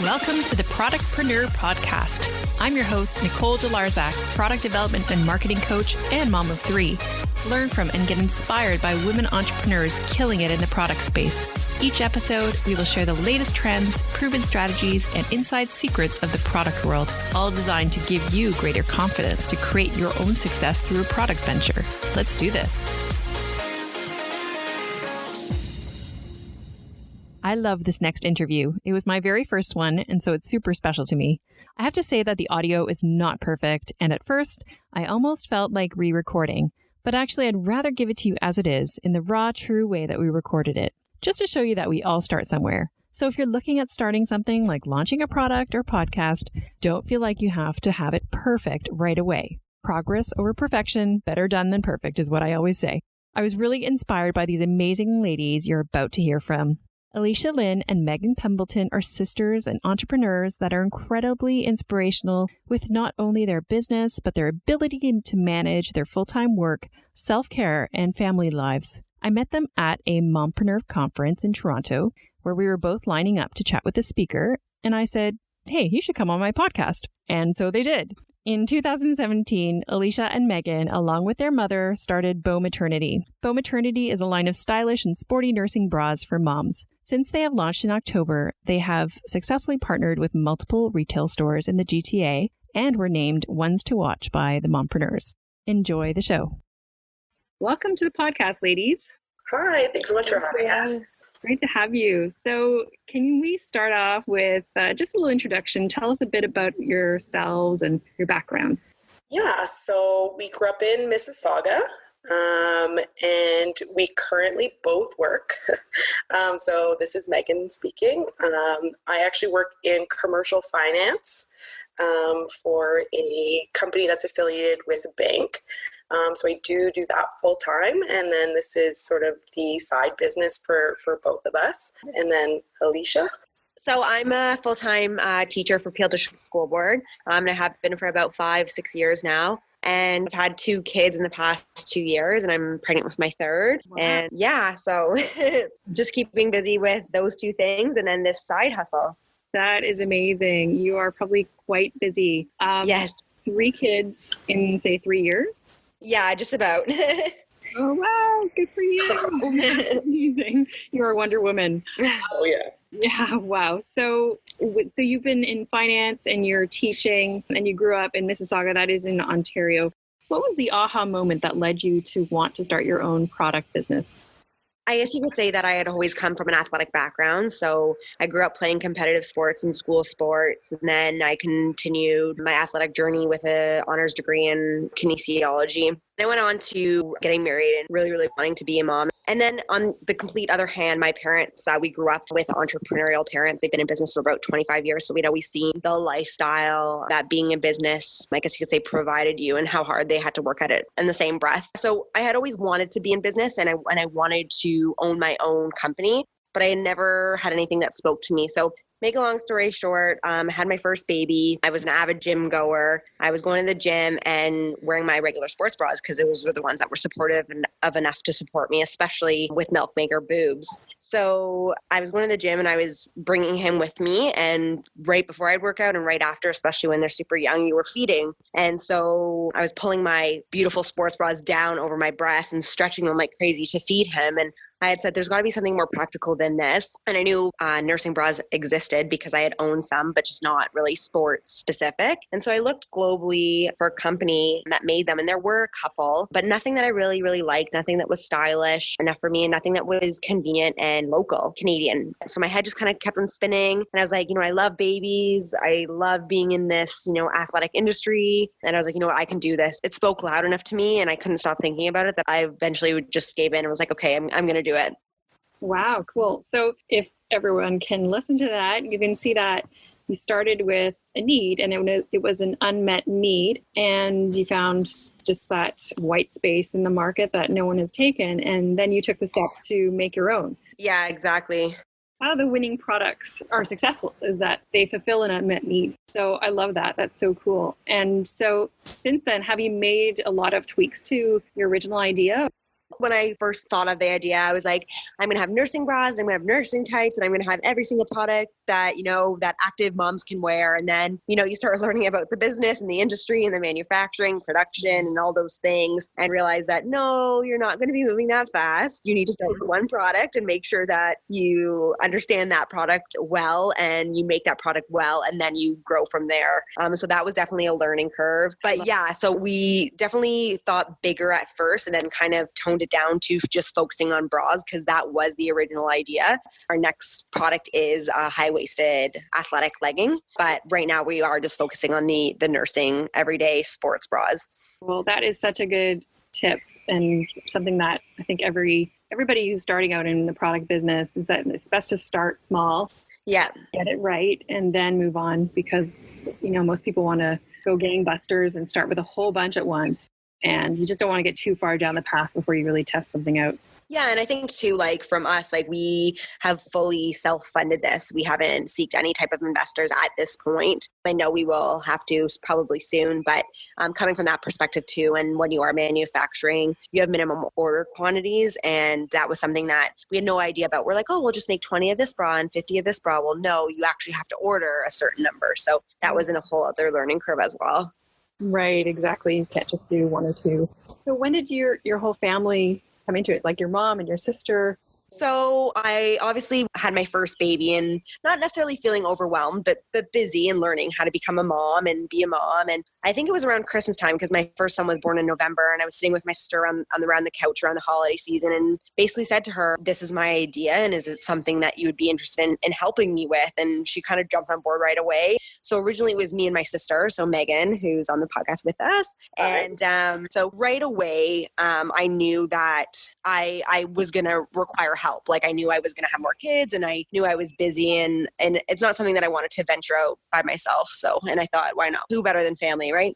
Welcome to the Productpreneur Podcast. I'm your host, Nicole Delarzak, product development and marketing coach and mom of 3. Learn from and get inspired by women entrepreneurs killing it in the product space. Each episode, we will share the latest trends, proven strategies, and inside secrets of the product world, all designed to give you greater confidence to create your own success through a product venture. Let's do this. I love this next interview. It was my very first one, and so it's super special to me. I have to say that the audio is not perfect, and at first, I almost felt like re-recording, but actually I'd rather give it to you as it is, in the raw, true way that we recorded it, just to show you that we all start somewhere. So if you're looking at starting something like launching a product or podcast, don't feel like you have to have it perfect right away. Progress over perfection, better done than perfect is what I always say. I was really inspired by these amazing ladies you're about to hear from. Alicia and Megan Pembleton are sisters and entrepreneurs that are incredibly inspirational with not only their business, but their ability to manage their full-time work, self-care, and family lives. I met them at a mompreneur conference in Toronto, where we were both lining up to chat with the speaker, and I said, hey, you should come on my podcast. And so they did. In 2017, Alicia and Megan, along with their mother, started BOMATERNITY. BOMATERNITY is a line of stylish and sporty nursing bras for moms. Since they have launched in October, they have successfully partnered with multiple retail stores in the GTA and were named Ones to Watch by the Mompreneurs. Enjoy the show. Welcome to the podcast, ladies. Hi, thanks so much for having us. Great to have you. So can we start off with just a little introduction? Tell us a bit about yourselves and your backgrounds. Yeah, so we grew up in Mississauga, and we currently both work. So this is Megan speaking. I actually work in commercial finance for a company that's affiliated with a bank. So I do that full time, and then this is sort of the side business for both of us. And then Alicia? So I'm a full-time teacher for Peel District School Board. I have been for about 5-6 years now. And I've had 2 kids in the past 2 years, and I'm pregnant with my 3rd. Wow. And yeah, so just keeping busy with those 2 things and then this side hustle. That is amazing. You are probably quite busy. Yes. 3 kids in, say, 3 years? Yeah, just about. Oh, wow. Good for you. Amazing. You're a Wonder Woman. Oh, yeah. Yeah. Wow. So you've been in finance and you're teaching and you grew up in Mississauga, that is in Ontario. What was the aha moment that led you to want to start your own product business? I guess you could say that I had always come from an athletic background. So I grew up playing competitive sports and school sports. And then I continued my athletic journey with an honors degree in kinesiology. I went on to getting married and really, really wanting to be a mom. And then on the complete other hand, my parents, we grew up with entrepreneurial parents. They've been in business for about 25 years. So we'd always seen the lifestyle that being in business, I guess you could say, provided you and how hard they had to work at it in the same breath. So I had always wanted to be in business and I wanted to own my own company, but I had never had anything that spoke to me. So make a long story short, I had my first baby. I was an avid gym goer. I was going to the gym and wearing my regular sports bras because those were the ones that were supportive of enough to support me, especially with milk maker boobs. So I was going to the gym and I was bringing him with me. And right before I'd work out and right after, especially when they're super young, you were feeding. And so I was pulling my beautiful sports bras down over my breasts and stretching them like crazy to feed him. And I had said, there's got to be something more practical than this. And I knew nursing bras existed because I had owned some, but just not really sports specific. And so I looked globally for a company that made them. And there were a couple, but nothing that I really, really liked, nothing that was stylish enough for me, and nothing that was convenient and local Canadian. So my head just kind of kept on spinning. And I was like, I love babies. I love being in this, athletic industry. And I was like, you know what, I can do this. It spoke loud enough to me and I couldn't stop thinking about it that I eventually just gave in and was like, okay, I'm going to do it. Wow, cool. So if everyone can listen to that, you can see that you started with a need and it was an unmet need, and you found just that white space in the market that no one has taken. And then you took the step to make your own. Yeah, exactly. How the winning products are successful is that they fulfill an unmet need. So I love that. That's so cool. And so since then, have you made a lot of tweaks to your original idea? When I first thought of the idea, I was like, I'm going to have nursing bras, and I'm going to have nursing tights, and I'm going to have every single product that, that active moms can wear. And then, you start learning about the business and the industry and the manufacturing, production, and all those things, and realize that, no, you're not going to be moving that fast. You need to start with one product and make sure that you understand that product well and you make that product well, and then you grow from there. So that was definitely a learning curve. But yeah, so we definitely thought bigger at first and then kind of toned it down to just focusing on bras, because that was the original idea. Our next product is a high-waisted athletic legging, but right now we are just focusing on the nursing everyday sports bras. Well, that is such a good tip, and something that I think everybody who's starting out in the product business is that it's best to start small. Yeah. Get it right and then move on, because, most people want to go gangbusters and start with a whole bunch at once. And you just don't want to get too far down the path before you really test something out. Yeah. And I think too, from us, we have fully self-funded this. We haven't seeked any type of investors at this point. I know we will have to probably soon, but coming from that perspective too, and when you are manufacturing, you have minimum order quantities. And that was something that we had no idea about. We're like, oh, we'll just make 20 of this bra and 50 of this bra. Well, no, you actually have to order a certain number. So that was in a whole other learning curve as well. Right, exactly. You can't just do one or two. So when did your whole family come into it? Like your mom and your sister? So I obviously had my first baby and not necessarily feeling overwhelmed, but busy and learning how to become a mom and be a mom. And I think it was around Christmas time, because my first son was born in November, and I was sitting with my sister around the couch around the holiday season and basically said to her, this is my idea, and is it something that you would be interested in helping me with? And she kind of jumped on board right away. So originally it was me and my sister, so Megan, who's on the podcast with us. And so right away, I knew that I was going to require help. I knew I was going to have more kids, and I knew I was busy, and it's not something that I wanted to venture out by myself. So, and I thought, why not? Who better than family, right?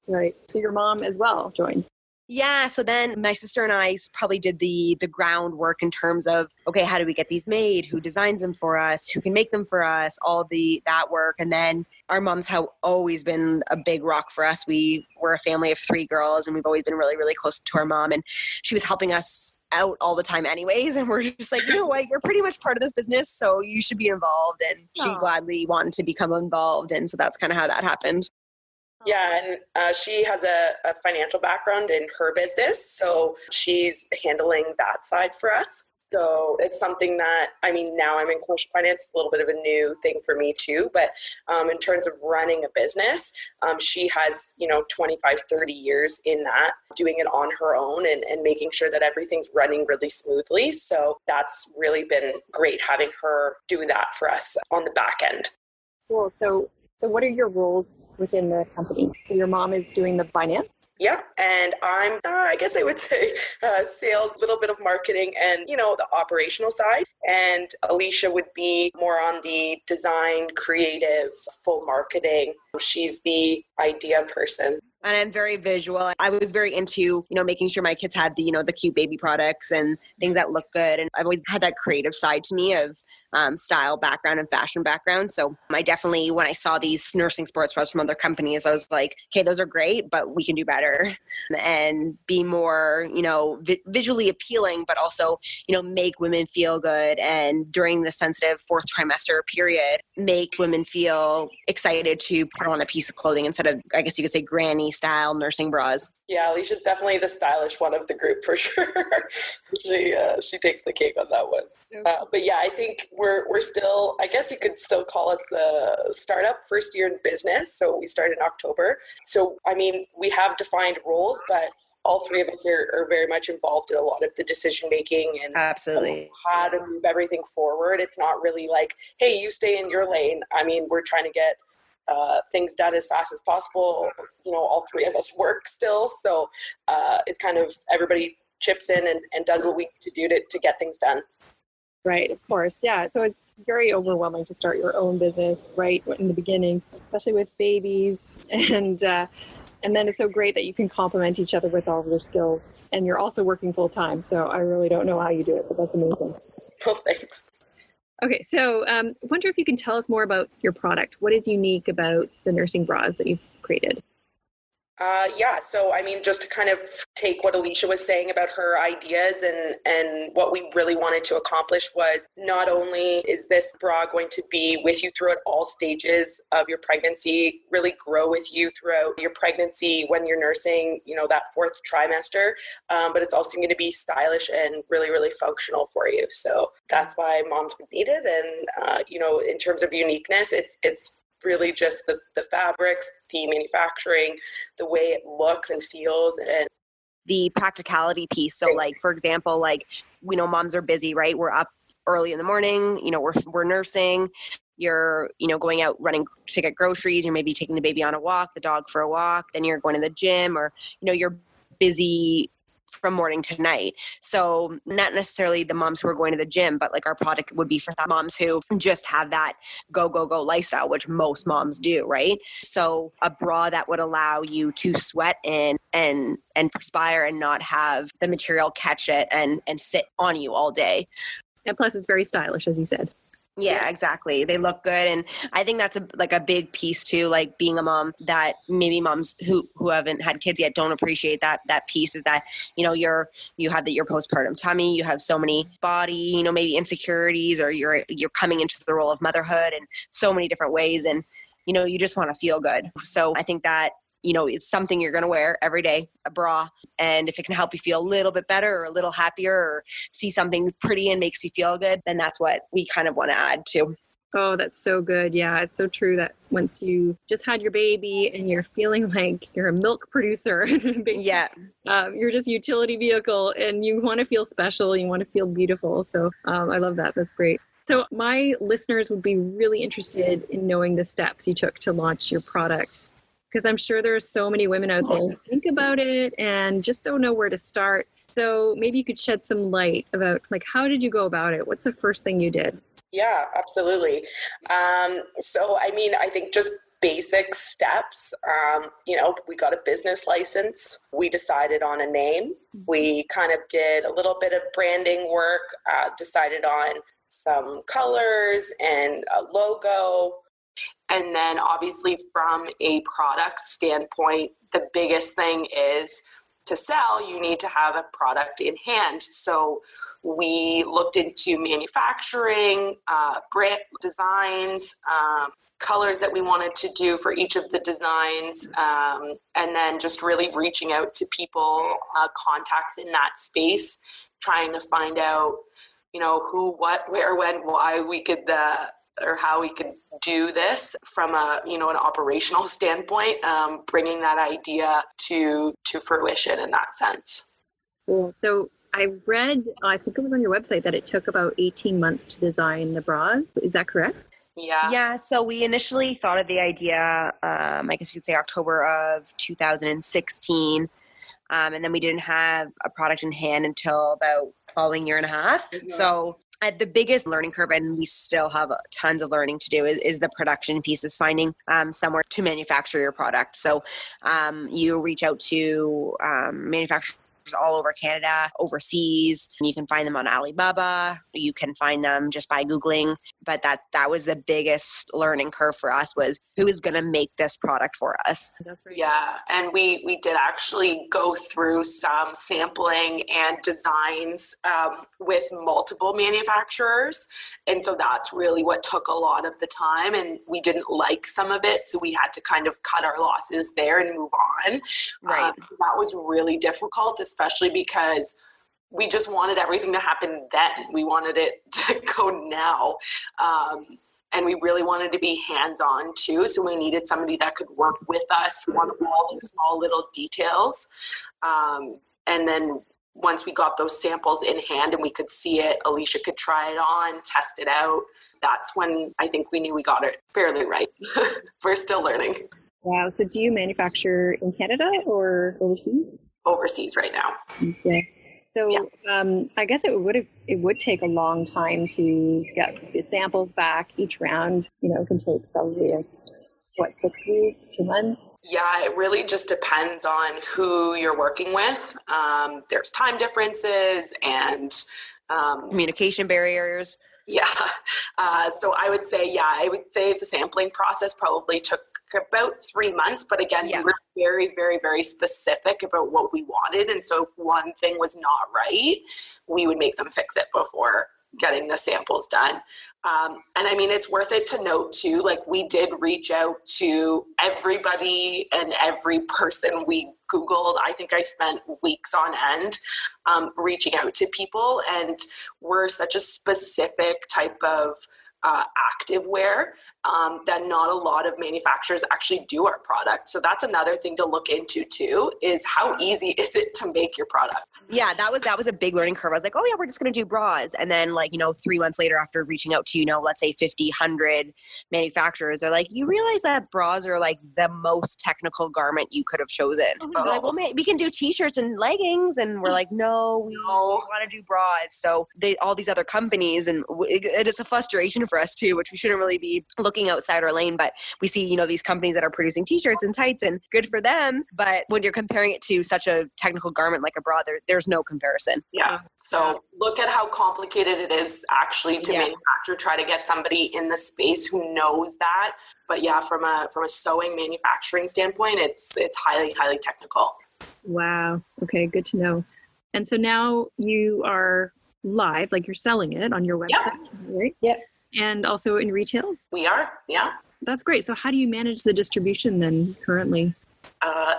Right. So your mom as well joined. Yeah. So then my sister and I probably did the groundwork in terms of, okay, how do we get these made? Who designs them for us? Who can make them for us? All that work. And then our moms have always been a big rock for us. We were a family of 3 girls, and we've always been really, really close to our mom. And she was helping us out all the time anyways. And we're just like, you know what, you're pretty much part of this business, so you should be involved. And she gladly wanted to become involved. And so that's kind of how that happened. Yeah, and she has a financial background in her business, so she's handling that side for us. So it's something that, now I'm in commercial finance, it's a little bit of a new thing for me too, but in terms of running a business, she has, 25, 30 years in that, doing it on her own and making sure that everything's running really smoothly. So that's really been great having her do that for us on the back end. Cool. So what are your roles within the company? So your mom is doing the finance? Yeah. And I'm, I guess I would say sales, a little bit of marketing and, the operational side. And Alicia would be more on the design, creative, full marketing. She's the idea person. And I'm very visual. I was very into, making sure my kids had the cute baby products and things that look good. And I've always had that creative side to me of style background and fashion background. So I definitely, when I saw these nursing sports bras from other companies, I was like, okay, those are great, but we can do better and be more, visually appealing, but also, make women feel good. And during the sensitive 4th trimester period, make women feel excited to put on a piece of clothing instead of, I guess you could say, granny style nursing bras. Yeah, Alicia's definitely the stylish one of the group for sure. She takes the cake on that one. But yeah, I think we're still, I guess you could still call us a startup, first year in business. So we started in October. So, we have defined roles, but all 3 of us are very much involved in a lot of the decision making and absolutely how to move everything forward. It's not really like, hey, you stay in your lane. We're trying to get things done as fast as possible. All 3 of us work still. So it's kind of everybody chips in and does what we need to do to get things done. Right, of course. Yeah. So it's very overwhelming to start your own business right in the beginning, especially with babies. And then it's so great that you can complement each other with all of your skills. And you're also working full time. So I really don't know how you do it, but that's amazing. Oh, thanks. Okay. So I wonder if you can tell us more about your product. What is unique about the nursing bras that you've created? Yeah. So, I mean, just to kind of take what Alicia was saying about her ideas and what we really wanted to accomplish was not only is this bra going to be with you throughout all stages of your pregnancy, really grow with you throughout your pregnancy when you're nursing, that fourth trimester, but it's also going to be stylish and really, really functional for you. So that's why moms would need it. And, in terms of uniqueness, it's really just the fabrics, the manufacturing, the way it looks and feels, and the practicality piece. So like, for example, we know moms are busy, right? We're up early in the morning, we're nursing, you're, going out running to get groceries, you're maybe taking the baby on a walk, the dog for a walk, then you're going to the gym, or, you're busy from morning to night. So not necessarily the moms who are going to the gym, but like our product would be for moms who just have that go lifestyle, which most moms do, right? So a bra that would allow you to sweat in and perspire and not have the material catch it and sit on you all day. And plus it's very stylish, as you said. Yeah, exactly. They look good. And I think that's a big piece too, like being a mom, that maybe moms who haven't had kids yet don't appreciate that piece, is that, you have your postpartum tummy, you have so many body, maybe insecurities, or you're coming into the role of motherhood in so many different ways. And, you just want to feel good. So I think that, it's something you're going to wear every day, a bra. And if it can help you feel a little bit better or a little happier or see something pretty and makes you feel good, then that's what we kind of want to add to. Oh, that's so good. Yeah, it's so true that once you just had your baby and you're feeling like you're a milk producer, yeah, you're just a utility vehicle and you want to feel special, you want to feel beautiful. So I love that. That's great. So my listeners would be really interested in knowing the steps you took to launch your product, because I'm sure there are so many women out there who think about it and just don't know where to start. So maybe you could shed some light about, how did you go about it? What's the first thing you did? Yeah, absolutely. So, I mean, I think just basic steps, we got a business license. We decided on a name. We kind of did a little bit of branding work, decided on some colors and a logo. And then obviously from a product standpoint, the biggest thing is to sell, you need to have a product in hand. So we looked into manufacturing, brand designs, colors that we wanted to do for each of the designs, and then just really reaching out to people, contacts in that space, trying to find out, who, what, where, when, why we could, or how we could do this from a, an operational standpoint, bringing that idea to fruition in that sense. Cool. So I read, I think it was on your website, that it took about 18 months to design the bras. Is that correct? Yeah. Yeah. So we initially thought of the idea, I guess you could say October of 2016. And then we didn't have a product in hand until about following year and a half. Mm-hmm. So at the biggest learning curve, and we still have tons of learning to do, is the production pieces, finding somewhere to manufacture your product. So you reach out to manufacturers all over Canada, overseas. You can find them on Alibaba. You can find them just by Googling. But that was the biggest learning curve for us, was who is going to make this product for us. That's right. Yeah. And we did actually go through some sampling and designs with multiple manufacturers. And so that's really what took a lot of the time. And we didn't like some of it, so we had to kind of cut our losses there and move on. Right. That was really difficult, especially because we just wanted everything to happen then. We wanted it to go now. And we really wanted to be hands-on too. So we needed somebody that could work with us on all the small little details. And then once we got those samples in hand and we could see it, Alicia could try it on, test it out. That's when I think we knew we got it fairly right. We're still learning. Wow. So do you manufacture in Canada or overseas? Overseas right now. Okay. So yeah. I guess it would take a long time to get the samples back. Each round, can take probably 6 weeks, 2 months? Yeah, it really just depends on who you're working with. There's time differences and communication barriers. Yeah. So I would say the sampling process probably took about 3 months. But again, we were very, very, very specific about what we wanted. And so if one thing was not right, we would make them fix it before getting the samples done. And I mean, it's worth it to note too, like we did reach out to everybody and every person we Googled. I think I spent weeks on end reaching out to people, and we're such a specific type of active wear that not a lot of manufacturers actually do our product. So that's another thing to look into too, is how easy is it to make your product? Yeah, that was a big learning curve. I was like, oh yeah, we're just going to do bras. And then 3 months later, after reaching out to, let's say 50, 100 manufacturers, they're like, you realize that bras are like the most technical garment you could have chosen. They're like, well, we can do t-shirts and leggings. And we're like, no, we want to do bras. So all these other companies, and it is a frustration for us too, which we shouldn't really be looking outside our lane, but we see, these companies that are producing t-shirts and tights, and good for them. But when you're comparing it to such a technical garment like a bra, there's no comparison. Yeah. So look at how complicated it is actually to manufacture, try to get somebody in the space who knows that. But yeah, from a sewing manufacturing standpoint, it's highly, highly technical. Wow. Okay. Good to know. And so now you are live, like you're selling it on your website, right? Yep. And also in retail? We are, yeah. That's great. So how do you manage the distribution then currently?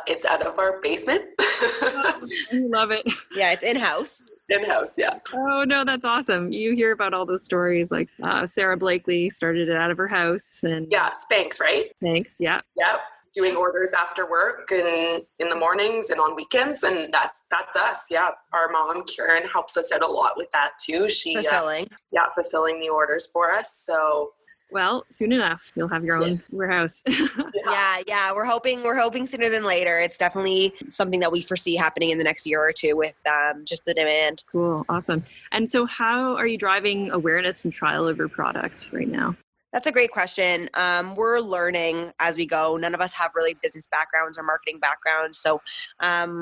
It's out of our basement. I love it. Yeah, it's in-house. In-house, yeah. Oh, no, that's awesome. You hear about all those stories, like Sarah Blakely started it out of her house. And yeah, Spanx, right? Spanx, yeah. Yep. Doing orders after work and in the mornings and on weekends, and that's us. Yeah, our mom Karen helps us out a lot with that too. She fulfilling the orders for us. So well, soon enough you'll have your own warehouse. Yeah, we're hoping sooner than later. It's definitely something that we foresee happening in the next year or two with just the demand. Cool, awesome. And so how are you driving awareness and trial of your product right now? That's a great question. We're learning as we go. None of us have really business backgrounds or marketing backgrounds. So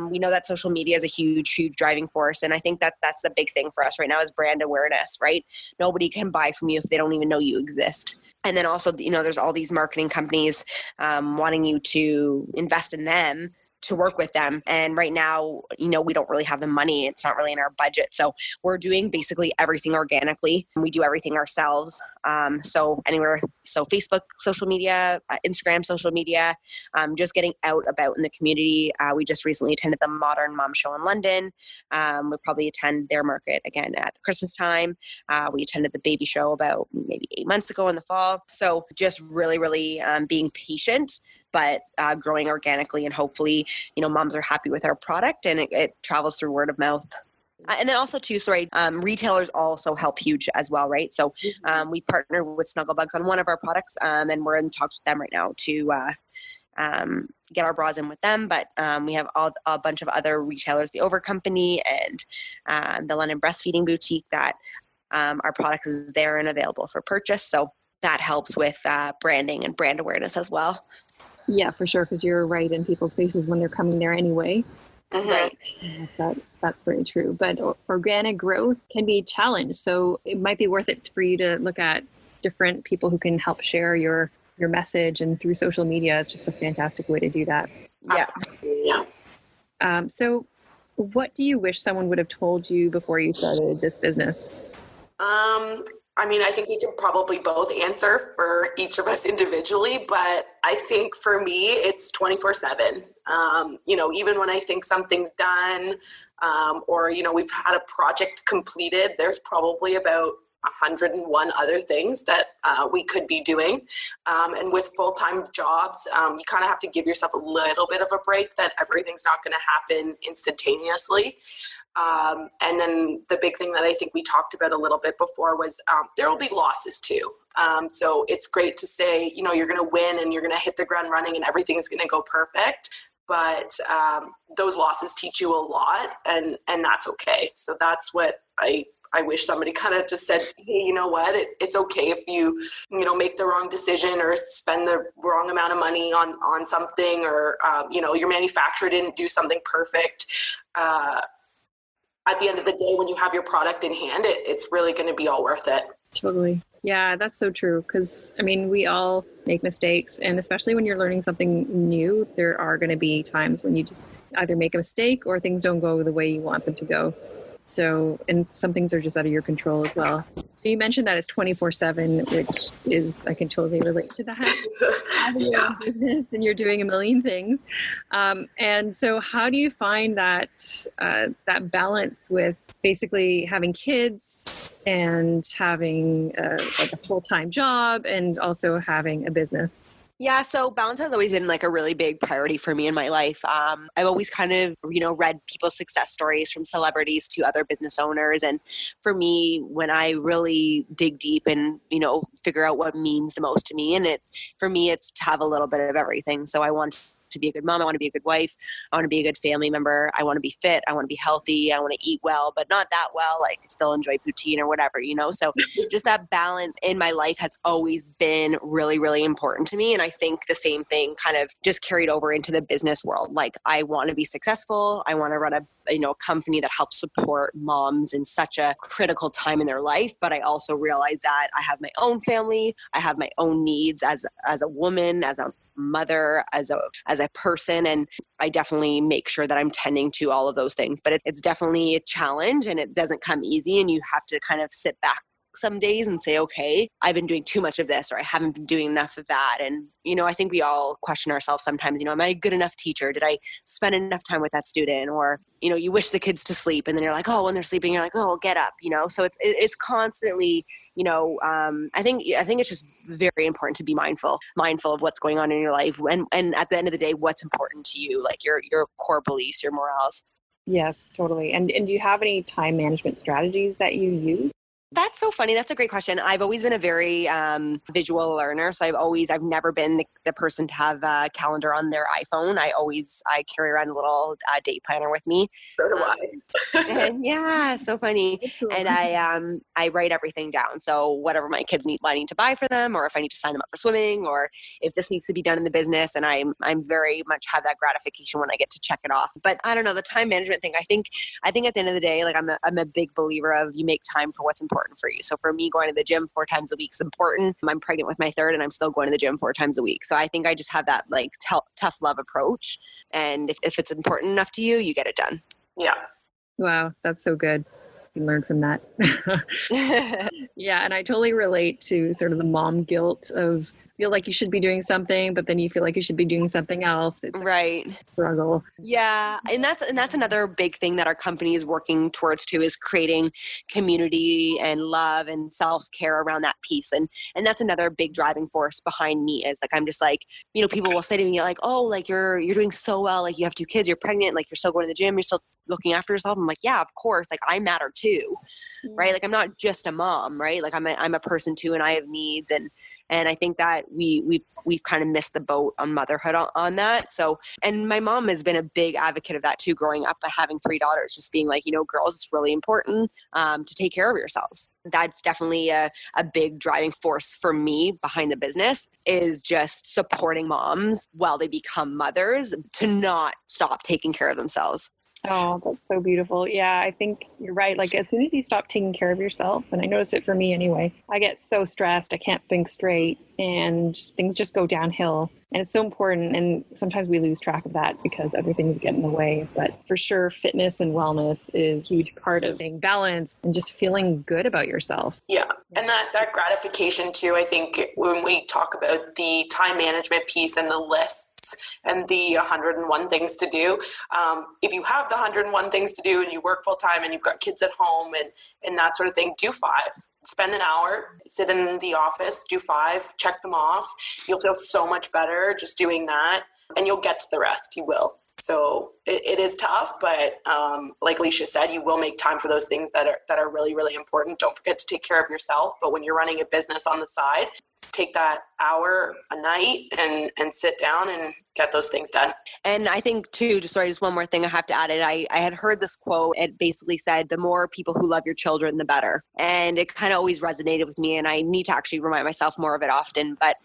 we know that social media is a huge, huge driving force. And I think that's the big thing for us right now is brand awareness, right? Nobody can buy from you if they don't even know you exist. And then also, there's all these marketing companies wanting you to invest in them, to work with them. And right now, we don't really have the money. It's not really in our budget. So we're doing basically everything organically. We do everything ourselves. So Facebook, social media, Instagram, social media, just getting out about in the community. We just recently attended the Modern Mom Show in London. We'll probably attend their market again at the Christmas time. We attended the baby show about maybe 8 months ago in the fall. So just really, really being patient, but growing organically, and hopefully, moms are happy with our product and it travels through word of mouth. And then also too, retailers also help huge as well, right? So we partnered with Snugglebugs on one of our products, and we're in talks with them right now to get our bras in with them. But we have a bunch of other retailers, the Over Company and the London Breastfeeding Boutique, that our product is there and available for purchase. So that helps with branding and brand awareness as well. Yeah, for sure, because you're right in people's faces when they're coming there anyway. Mm-hmm. Right. That's very true. But organic growth can be a challenge. So it might be worth it for you to look at different people who can help share your message, and through social media, it's just a fantastic way to do that. Yeah. So what do you wish someone would have told you before you started this business? I think we can probably both answer for each of us individually, but I think for me, it's 24/7. Even when I think something's done, or, we've had a project completed, there's probably about 101 other things that we could be doing. And with full-time jobs, you kind of have to give yourself a little bit of a break, that everything's not going to happen instantaneously. And then the big thing that I think we talked about a little bit before was there will be losses too. So it's great to say, you're going to win and you're going to hit the ground running and everything's going to go perfect. But those losses teach you a lot, and that's okay. So that's what I wish somebody kind of just said, hey, you know what, it's okay if you make the wrong decision or spend the wrong amount of money on something, or, your manufacturer didn't do something perfect. At the end of the day, when you have your product in hand, it's really going to be all worth it. Totally. Yeah, that's so true. Because, I mean, we all make mistakes. And especially when you're learning something new, there are going to be times when you just either make a mistake or things don't go the way you want them to go. So, and some things are just out of your control as well. So you mentioned that it's 24/7, which is, I can totally relate to that. Having your own business and you're doing a million things. And so how do you find that, that balance with basically having kids and having like a full-time job and also having a business? Yeah, so balance has always been like a really big priority for me in my life. I've always kind of, read people's success stories from celebrities to other business owners. And for me, when I really dig deep and, figure out what means the most to me, for me, it's to have a little bit of everything. So I want to be a good mom. I want to be a good wife. I want to be a good family member. I want to be fit. I want to be healthy. I want to eat well, but not that well. Like still enjoy poutine or whatever, So just that balance in my life has always been really, really important to me. And I think the same thing kind of just carried over into the business world. Like I want to be successful. I want to run a company that helps support moms in such a critical time in their life. But I also realize that I have my own family. I have my own needs as a woman, as a mother, as a person. And I definitely make sure that I'm tending to all of those things. But it's definitely a challenge and it doesn't come easy. And you have to kind of sit back some days and say, okay, I've been doing too much of this, or I haven't been doing enough of that. And, I think we all question ourselves sometimes, am I a good enough teacher? Did I spend enough time with that student? Or, you wish the kids to sleep and then you're like, oh, when they're sleeping, you're like, oh, get up, So it's constantly, I think it's just very important to be mindful of what's going on in your life. And at the end of the day, what's important to you, like your core beliefs, your morals. Yes, totally. And do you have any time management strategies that you use? That's so funny. That's a great question. I've always been a very visual learner. So I've never been the person to have a calendar on their iPhone. I carry around a little date planner with me. So do I. And yeah, so funny. Cool. And I write everything down. So whatever my kids need, I need to buy for them, or if I need to sign them up for swimming, or if this needs to be done in the business. And I'm very much have that gratification when I get to check it off. But I don't know, the time management thing. I think at the end of the day, like I'm a big believer of you make time for what's important for you. So for me, going to the gym 4 times a week is important. I'm pregnant with my third and I'm still going to the gym 4 times a week. So I think I just have that like tough love approach. And if it's important enough to you, you get it done. Yeah. Wow, that's so good. You can learn from that. Yeah, and I totally relate to sort of the mom guilt of feel like you should be doing something, but then you feel like you should be doing something else. It's right. A struggle. Yeah. And that's another big thing that our company is working towards too, is creating community and love and self-care around that piece. And that's another big driving force behind me is like, I'm just like, people will say to me like, oh, like you're doing so well. Like you have 2 kids, you're pregnant, like you're still going to the gym, you're still looking after yourself. I'm like, yeah, of course. Like I matter too. Right. Like I'm not just a mom, right? Like I'm a person too, and I have needs. And I think that we've kind of missed the boat on motherhood on that. So, and my mom has been a big advocate of that too, growing up, having 3 daughters, just being like, girls, it's really important to take care of yourselves. That's definitely a big driving force for me behind the business, is just supporting moms while they become mothers to not stop taking care of themselves. Oh, that's so beautiful. Yeah, I think you're right. Like as soon as you stop taking care of yourself, and I notice it for me anyway, I get so stressed, I can't think straight, and things just go downhill. And it's so important. And sometimes we lose track of that because other things get in the way. But for sure, fitness and wellness is a huge part of being balanced and just feeling good about yourself. Yeah. And that gratification too, I think when we talk about the time management piece and the lists and the 101 things to do, if you have the 101 things to do and you work full time and you've got kids at home and that sort of thing, do 5. Spend an hour, sit in the office, do 5, check them off. You'll feel so much better just doing that, and you'll get to the rest. You will. So it is tough, but like Alicia said, you will make time for those things that are really, really important. Don't forget to take care of yourself. But when you're running a business on the side, take that hour a night and sit down get those things done. And I think too, just one more thing I have to add it. I had heard this quote. It basically said, the more people who love your children, the better. And it kind of always resonated with me. And I need to actually remind myself more of it often. But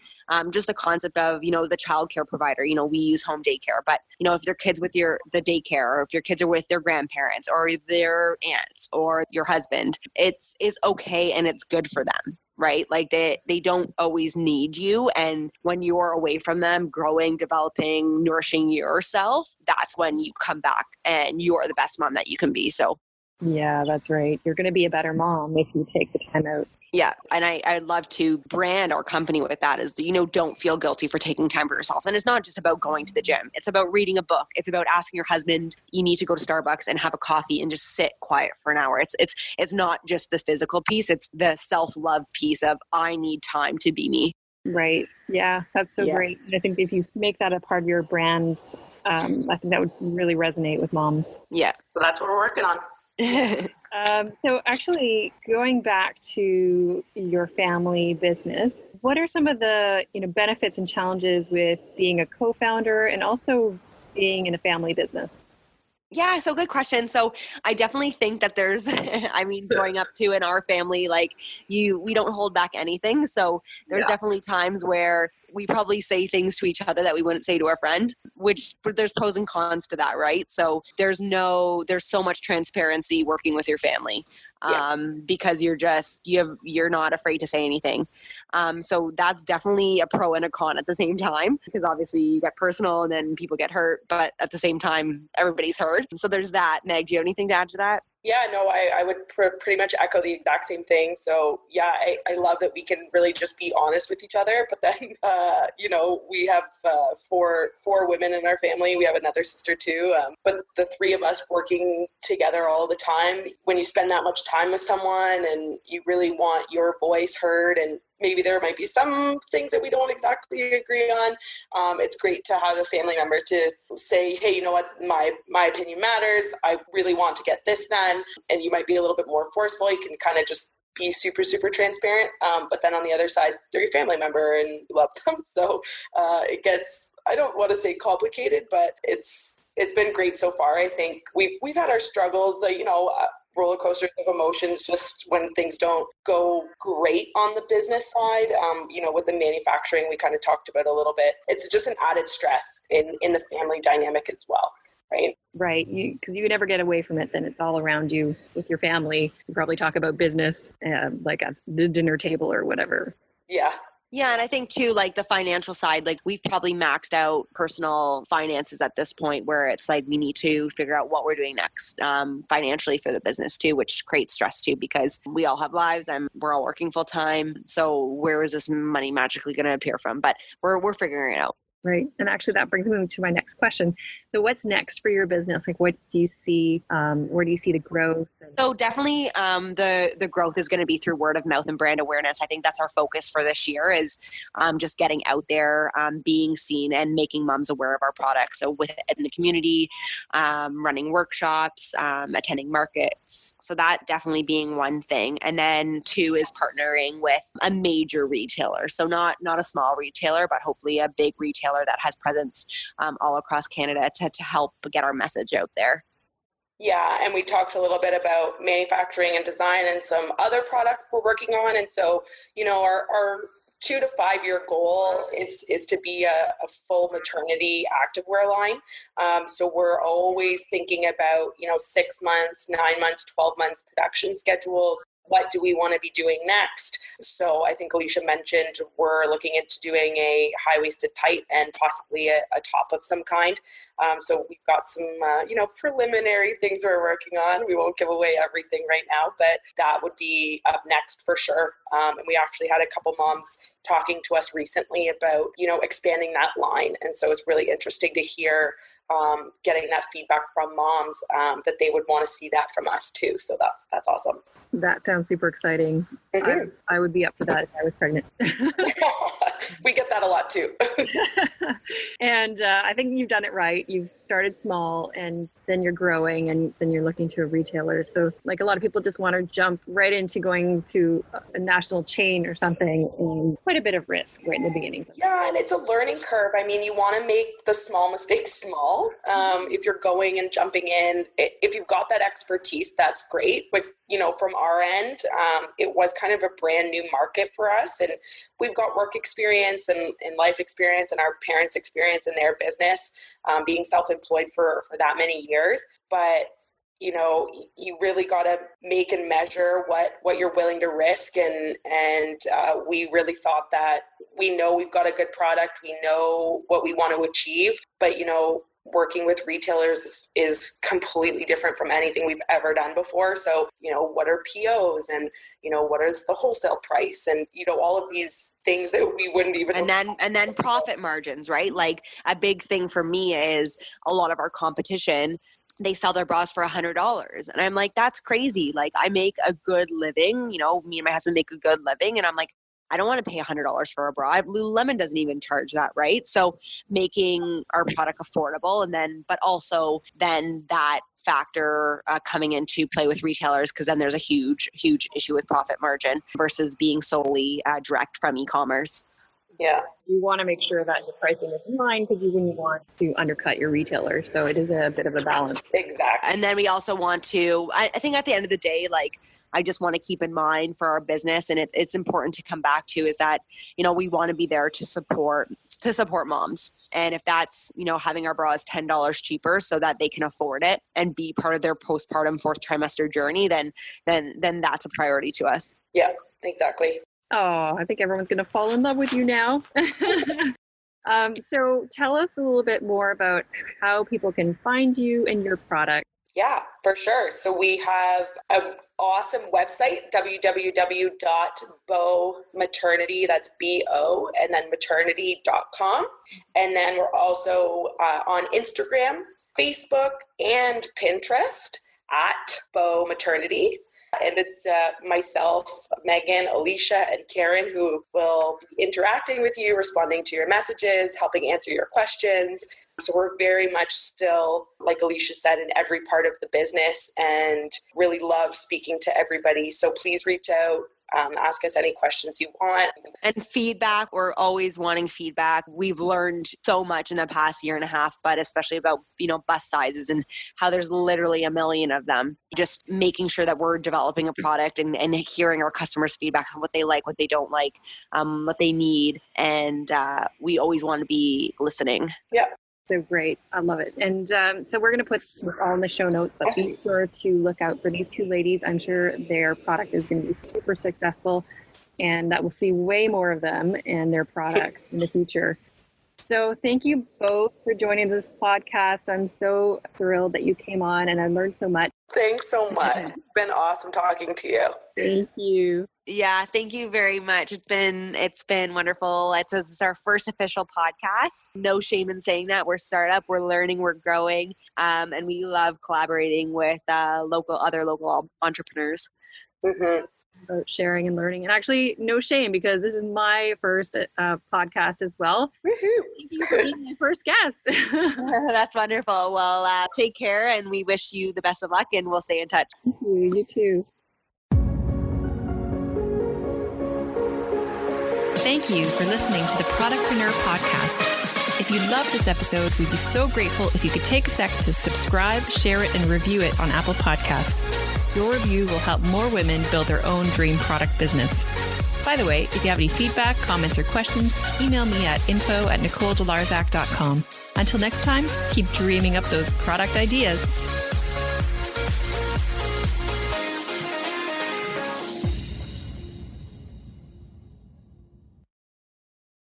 just the concept of, the childcare provider, we use home daycare, but, if their kids with the daycare, or if your kids are with their grandparents or their aunts or your husband, it's okay. And it's good for them. Right? Like they don't always need you. And when you're away from them, growing, developing, nourishing yourself, that's when you come back and you're the best mom that you can be. So yeah, that's right. You're going to be a better mom if you take the time out. Yeah. And I'd love to brand our company with that is, don't feel guilty for taking time for yourself. And it's not just about going to the gym. It's about reading a book. It's about asking your husband, you need to go to Starbucks and have a coffee and just sit quiet for an hour. It's not just the physical piece. It's the self-love piece of, I need time to be me. Right. Yeah, that's so great. And I think if you make that a part of your brand, I think that would really resonate with moms. Yeah. So that's what we're working on. So actually going back to your family business, what are some of the benefits and challenges with being a co-founder and also being in a family business? Yeah, so good question. So I definitely think that there's, growing up too in our family, we don't hold back anything. So there's definitely times where we probably say things to each other that we wouldn't say to our friend, which there's pros and cons to that, right? So there's so much transparency working with your family. Because you're not afraid to say anything. So that's definitely a pro and a con at the same time, because obviously you get personal and then people get hurt, but at the same time, everybody's hurt. So there's that. Meg, do you have anything to add to that? Yeah, no, I would pretty much echo the exact same thing. So yeah, I love that we can really just be honest with each other. But then, we have four women in our family. We have another sister too. But the three of us working together all the time, when you spend that much time with someone and you really want your voice heard, and maybe there might be some things that we don't exactly agree on. It's great to have a family member to say, hey, you know what, my opinion matters. I really want to get this done. And you might be a little bit more forceful. You can kind of just be super, super transparent. But then on the other side, they're your family member and you love them. So it gets, I don't want to say complicated, but it's been great so far. I think we've had our struggles, roller coasters of emotions just when things don't go great on the business side. With the manufacturing, we kind of talked about a little bit. It's just an added stress in the family dynamic as well. Right. Right. Because you never get away from it. Then it's all around you with your family. You probably talk about business, like at the dinner table or whatever. Yeah. Yeah. And I think too, the financial side, we've probably maxed out personal finances at this point where it's we need to figure out what we're doing next financially for the business too, which creates stress too, because we all have lives and we're all working full time. So where is this money magically going to appear from? But we're figuring it out. Right. And actually that brings me to my next question. So what's next for your business? What do you see? Where do you see the growth? So definitely the growth is going to be through word of mouth and brand awareness. I think that's our focus for this year is just getting out there, being seen and making moms aware of our products. So in the community, running workshops, attending markets. So that definitely being one thing. And then two is partnering with a major retailer. So not a small retailer, but hopefully a big retailer that has presence all across Canada to help get our message out there. Yeah, and we talked a little bit about manufacturing and design and some other products we're working on. And so, our 2 to 5 year goal is to be a full maternity activewear line. So we're always thinking about, 6 months, 9 months, 12 months production schedules. What do we want to be doing next? So I think Alicia mentioned we're looking into doing a high-waisted tight and possibly a top of some kind. So we've got some, preliminary things we're working on. We won't give away everything right now, but that would be up next for sure. And we actually had a couple moms talking to us recently about, expanding that line. And so it's really interesting to hear getting that feedback from moms that they would want to see that from us too. So that's awesome. That sounds super exciting. Mm-hmm. I would be up for that if I was pregnant. We get that a lot too. And I think you've done it right. You've started small and then you're growing and then you're looking to a retailer. So like a lot of people just want to jump right into going to a national chain or something, and quite a bit of risk right in the beginning. Yeah, and it's a learning curve. I mean, you want to make the small mistakes small. If you're going and jumping in, if you've got that expertise, that's great. But, from our end, it was kind of a brand new market for us. And we've got work experience and life experience and our parents' experience in their business, being self-employed for that many years. But you really got to make and measure what you're willing to risk. And we really thought that we know we've got a good product. We know what we want to achieve, but, working with retailers is completely different from anything we've ever done before. So, what are POs and, what is the wholesale price and, all of these things that we wouldn't even. And then profit margins, right? Like a big thing for me is a lot of our competition, they sell their bras for $100. And I'm like, that's crazy. Like I make a good living, me and my husband make a good living. And I'm like, I don't want to pay $100 for a bra. Lululemon doesn't even charge that, right? So making our product affordable, but also then that factor coming into play with retailers, because then there's a huge, huge issue with profit margin versus being solely direct from e-commerce. Yeah. You want to make sure that the pricing is in line because you wouldn't want to undercut your retailer. So it is a bit of a balance. Exactly. And then we also want to, I think at the end of the day, like, I just want to keep in mind for our business, and it's important to come back to, is that, we want to be there to support moms. And if that's, having our bras $10 cheaper so that they can afford it and be part of their postpartum 4th trimester journey, then that's a priority to us. Yeah, exactly. Oh, I think everyone's going to fall in love with you now. So tell us a little bit more about how people can find you and your product. Yeah, for sure. So we have an awesome website, www.BOMATERNITY, that's B-O, and then maternity.com. And then we're also on Instagram, Facebook, and Pinterest at BOMATERNITY. And it's myself, Megan, Alicia, and Karen who will be interacting with you, responding to your messages, helping answer your questions. So we're very much still, like Alicia said, in every part of the business and really love speaking to everybody. So please reach out. Ask us any questions you want. And feedback, we're always wanting feedback. We've learned so much in the past year and a half, but especially about, bust sizes and how there's literally a million of them. Just making sure that we're developing a product and hearing our customers' feedback on what they like, what they don't like, what they need. And we always want to be listening. Yeah. So great. I love it. And so we're going to put this all in the show notes, but be sure to look out for these two ladies. I'm sure their product is going to be super successful and that we'll see way more of them and their products in the future. So thank you both for joining this podcast. I'm so thrilled that you came on and I learned so much. Thanks so much. It's been awesome talking to you. Thank you. Yeah, thank you very much. It's been wonderful. It's our first official podcast. No shame in saying that. We're startup, we're learning, we're growing, and we love collaborating with other local entrepreneurs. Mm-hmm. About sharing and learning, and actually no shame because this is my first podcast as well. Woohoo. Thank you for being my first guest. That's wonderful. Well, take care and we wish you the best of luck and we'll stay in touch. Thank you. You too. Thank you for listening to the Productpreneur Podcast. If you loved this episode, we'd be so grateful if you could take a sec to subscribe, share it, and review it on Apple Podcasts. Your review will help more women build their own dream product business. By the way, if you have any feedback, comments, or questions, email me at info@nicoledelarzac.com. Until next time, keep dreaming up those product ideas.